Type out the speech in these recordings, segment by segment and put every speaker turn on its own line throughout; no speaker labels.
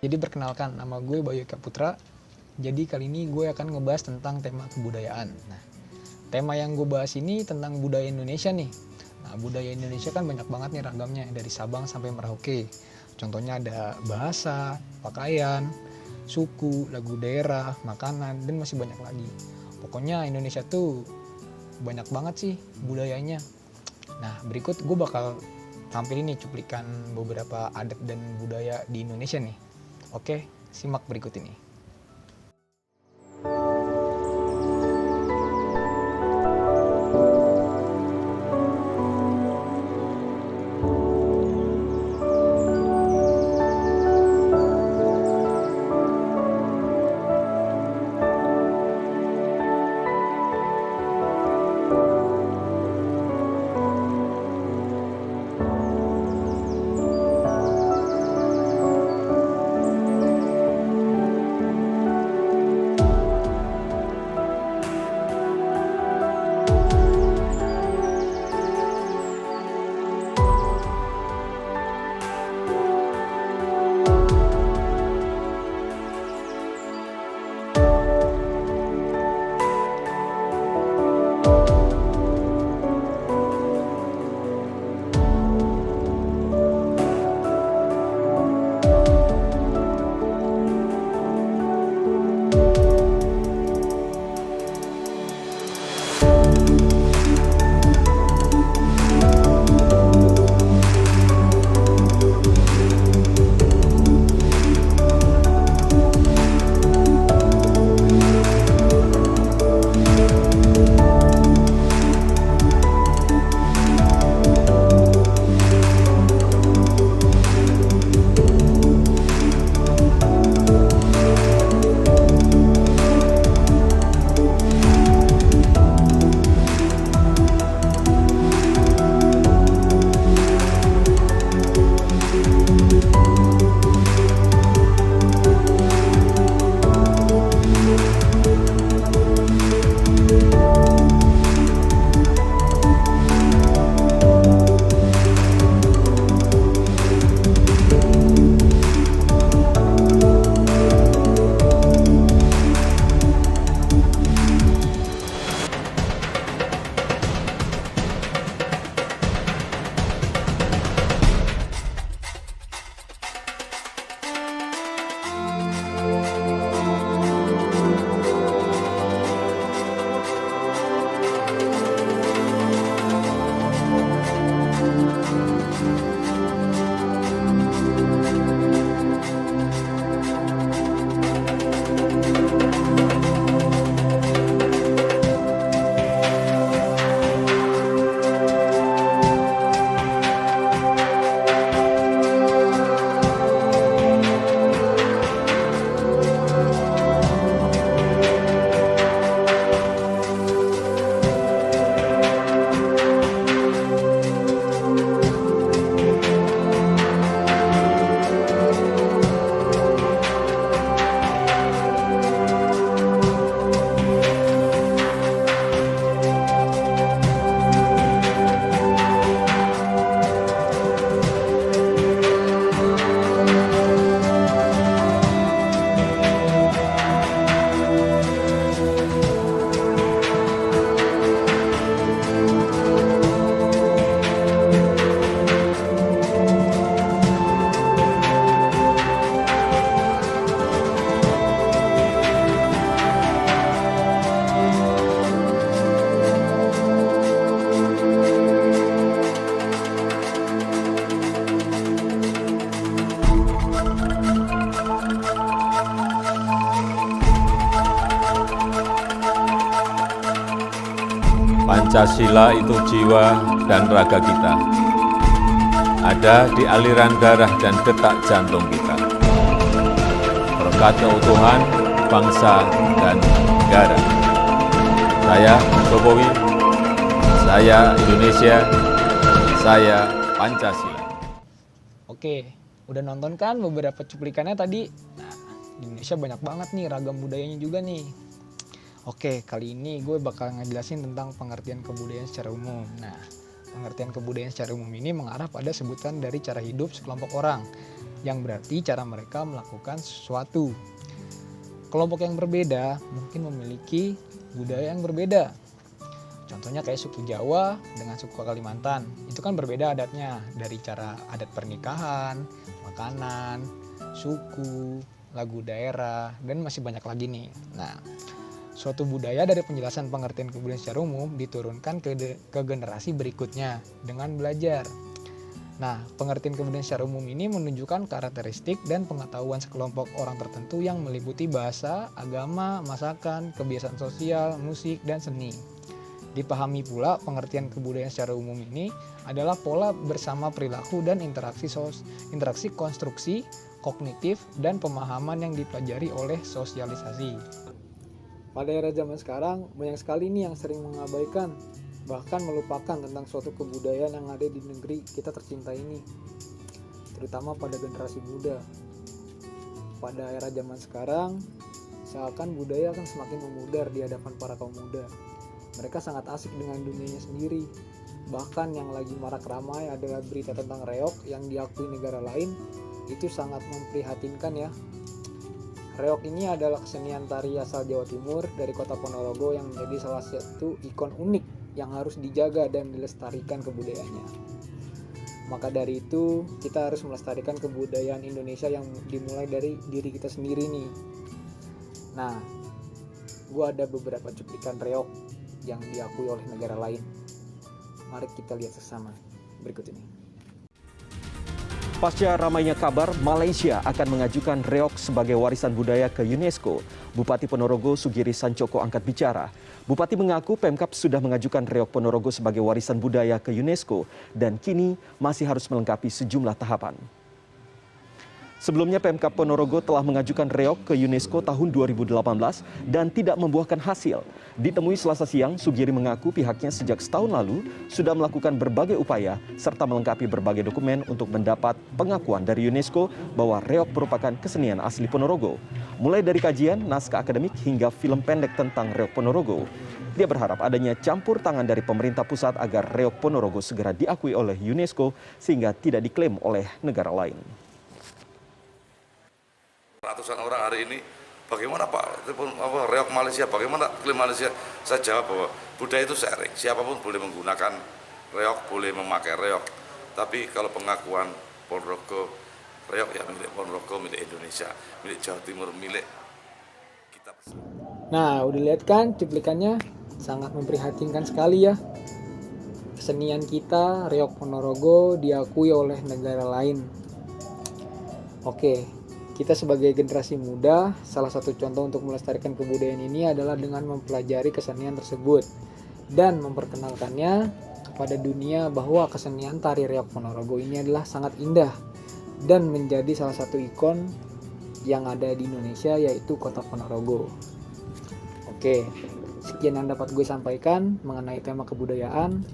Jadi perkenalkan, nama gue Bayu Eka Putra. Jadi kali ini gue akan ngebahas tentang tema kebudayaan. Nah, tema yang gue bahas ini tentang budaya Indonesia nih. Nah, budaya Indonesia kan banyak banget nih ragamnya, dari Sabang sampai Merauke. Contohnya ada bahasa, pakaian, suku, lagu daerah, makanan, dan masih banyak lagi. Pokoknya Indonesia tuh banyak banget sih budayanya. Nah, berikut gue bakal tampil ini cuplikan beberapa adat dan budaya di Indonesia nih. Oke, simak berikut ini.
Pancasila itu jiwa dan raga kita. Ada di aliran darah dan detak jantung kita. Berkat keutuhan bangsa dan negara. Saya Jokowi, saya Indonesia, saya Pancasila.
Oke, udah nonton kan beberapa cuplikannya tadi? Nah, di Indonesia banyak banget nih ragam budayanya juga nih. Oke, kali ini gue bakal ngejelasin tentang pengertian kebudayaan secara umum. Nah, pengertian kebudayaan secara umum ini mengarah pada sebutan dari cara hidup sekelompok orang yang berarti cara mereka melakukan sesuatu. Kelompok yang berbeda mungkin memiliki budaya yang berbeda. Contohnya kayak suku Jawa dengan suku Kalimantan, itu kan berbeda adatnya, dari cara adat pernikahan, makanan, suku, lagu daerah, dan masih banyak lagi nih. Nah, suatu budaya dari penjelasan pengertian kebudayaan secara umum diturunkan ke generasi berikutnya dengan belajar. Nah, pengertian kebudayaan secara umum ini menunjukkan karakteristik dan pengetahuan sekelompok orang tertentu yang meliputi bahasa, agama, masakan, kebiasaan sosial, musik, dan seni. Dipahami pula pengertian kebudayaan secara umum ini adalah pola bersama perilaku dan interaksi konstruksi, kognitif, dan pemahaman yang dipelajari oleh sosialisasi. Pada era zaman sekarang, banyak sekali nih yang sering mengabaikan, bahkan melupakan tentang suatu kebudayaan yang ada di negeri kita tercinta ini, terutama pada generasi muda. Pada era zaman sekarang, seakan budaya akan semakin memudar di hadapan para kaum muda. Mereka sangat asik dengan dunianya sendiri. Bahkan yang lagi marak ramai adalah berita tentang reog yang diakui negara lain. Itu sangat memprihatinkan ya. Reog ini adalah kesenian tari asal Jawa Timur dari kota Ponorogo yang menjadi salah satu ikon unik yang harus dijaga dan dilestarikan kebudayaannya. Maka dari itu, kita harus melestarikan kebudayaan Indonesia yang dimulai dari diri kita sendiri nih. Nah, gue ada beberapa cuplikan reog yang diakui oleh negara lain. Mari kita lihat bersama berikut ini.
Pasca ramainya kabar Malaysia akan mengajukan reog sebagai warisan budaya ke UNESCO, Bupati Ponorogo Sugiri Sancoko angkat bicara. Bupati mengaku Pemkab sudah mengajukan reog Ponorogo sebagai warisan budaya ke UNESCO dan kini masih harus melengkapi sejumlah tahapan. Sebelumnya Pemkab Ponorogo telah mengajukan reog ke UNESCO tahun 2018 dan tidak membuahkan hasil. Ditemui Selasa siang, Sugiri mengaku pihaknya sejak setahun lalu sudah melakukan berbagai upaya serta melengkapi berbagai dokumen untuk mendapat pengakuan dari UNESCO bahwa reog merupakan kesenian asli Ponorogo. Mulai dari kajian, naskah akademik hingga film pendek tentang reog Ponorogo. Dia berharap adanya campur tangan dari pemerintah pusat agar reog Ponorogo segera diakui oleh UNESCO sehingga tidak diklaim oleh negara lain.
Ratusan orang hari ini, bagaimana Pak, reog Malaysia, bagaimana klaim Malaysia? Saya jawab bahwa budaya itu sharing, siapapun boleh menggunakan reog, boleh memakai reog. Tapi kalau pengakuan Ponorogo, reog ya milik Ponorogo, milik Indonesia, milik Jawa Timur, milik kita.
Nah, udah lihat kan cuplikannya? Sangat memprihatinkan sekali ya. Kesenian kita, reog Ponorogo, diakui oleh negara lain. Oke. Kita sebagai generasi muda, salah satu contoh untuk melestarikan kebudayaan ini adalah dengan mempelajari kesenian tersebut dan memperkenalkannya kepada dunia bahwa kesenian tari reog Ponorogo ini adalah sangat indah dan menjadi salah satu ikon yang ada di Indonesia, yaitu kota Ponorogo. Oke, sekian yang dapat gue sampaikan mengenai tema kebudayaan.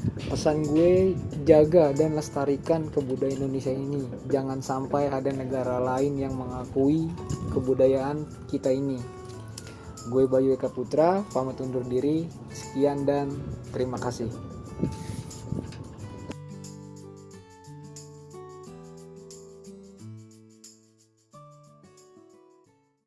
Pesan gue, jaga dan lestarikan kebudayaan Indonesia ini. Jangan sampai ada negara lain yang mengakui kebudayaan kita ini. Gue Bayu Eka Putra, pamit undur diri. Sekian dan terima kasih.